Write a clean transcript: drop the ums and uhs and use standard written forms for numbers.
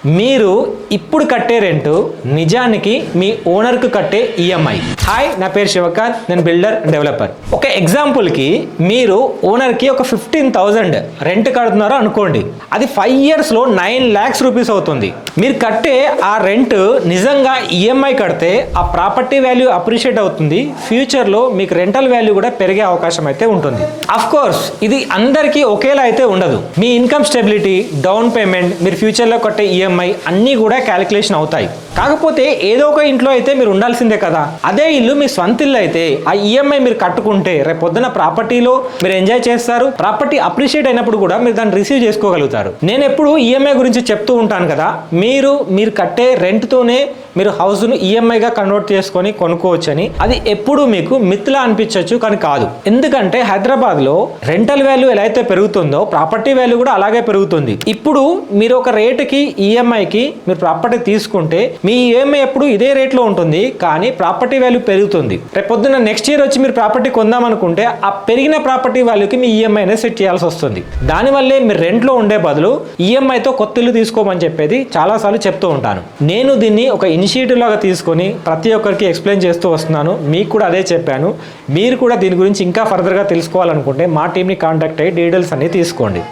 మీరు ఇప్పుడు కట్టే రెంట్ నిజానికి మీ ఓనర్కు కట్టే ఈఎంఐ. హాయ్, నా పేరు శివకాంత్, నేను బిల్డర్ డెవలపర్. ఒక ఎగ్జాంపుల్కి మీరు ఓనర్కి ఒక 15,000 రెంట్ కడుతున్నారో అనుకోండి. అది 5 yearsలో 9 lakhs రూపీస్ అవుతుంది. మీరు కట్టే ఆ రెంట్ నిజంగా ఈఎంఐ కడితే ఆ ప్రాపర్టీ వాల్యూ అప్రిషియేట్ అవుతుంది. ఫ్యూచర్లో మీకు రెంటల్ వాల్యూ కూడా పెరిగే అవకాశం అయితే ఉంటుంది. అఫ్ కోర్స్ ఇది అందరికీ ఒకేలా అయితే ఉండదు. మీ ఇన్కమ్ స్టెబిలిటీ, డౌన్ పేమెంట్, మీరు ఫ్యూచర్లో కట్టే ఈఎంఐ అన్నీ కూడా క్యాలిక్యులేషన్ అవుతాయి. కాకపోతే ఏదో ఒక ఇంట్లో అయితే మీరు ఉండాల్సిందే కదా. అదే ఇల్లు మీ స్వంత ఇల్లు అయితే ఆ ఈఎంఐ మీరు కట్టుకుంటే రేపు పొద్దున ప్రాపర్టీలో మీరు ఎంజాయ్ చేస్తారు. ప్రాపర్టీ అప్రిషియేట్ అయినప్పుడు కూడా మీరు దాన్ని రిసీవ్ చేసుకోగలుగుతారు. నేను ఎప్పుడు ఈఎంఐ గురించి చెప్తూ ఉంటాను కదా. మీరు కట్టే రెంట్తోనే మీరు హౌస్ను ఈఎంఐగా కన్వర్ట్ చేసుకొని కొనుక్కోవచ్చని. అది ఎప్పుడు మీకు మిత్లా అనిపించవచ్చు, కానీ కాదు. ఎందుకంటే హైదరాబాద్లో రెంటల్ వాల్యూ ఎలా అయితే పెరుగుతుందో ప్రాపర్టీ వాల్యూ కూడా అలాగే పెరుగుతుంది. ఇప్పుడు మీరు ఒక రేటుకి ఈఎంఐకి మీరు ప్రాపర్టీ తీసుకుంటే మీ ఈఎంఐ ఎప్పుడు ఇదే రేట్లో ఉంటుంది, కానీ ప్రాపర్టీ వాల్యూ పెరుగుతుంది. రేపు పొద్దున్న నెక్స్ట్ ఇయర్ వచ్చి మీరు ప్రాపర్టీ కొందామనుకుంటే ఆ పెరిగిన ప్రాపర్టీ వాల్యూకి మీ ఈఎంఐ అనేది సెట్ చేయాల్సి వస్తుంది. దానివల్లే మీరు రెంట్లో ఉండే బదులు ఈఎంఐతో కొత్త ఇల్లు తీసుకోమని చెప్పేది చాలాసార్లు చెప్తూ ఉంటాను. నేను దీన్ని ఒక ఇనిషియేటివ్ లాగా తీసుకొని ప్రతి ఒక్కరికి ఎక్స్ప్లెయిన్ చేస్తూ వస్తున్నాను. మీకు కూడా అదే చెప్పాను. మీరు కూడా దీని గురించి ఇంకా ఫర్దర్గా తెలుసుకోవాలనుకుంటే మా టీంని కాంటాక్ట్ అయ్యి డీటెయిల్స్ అన్ని తీసుకోండి.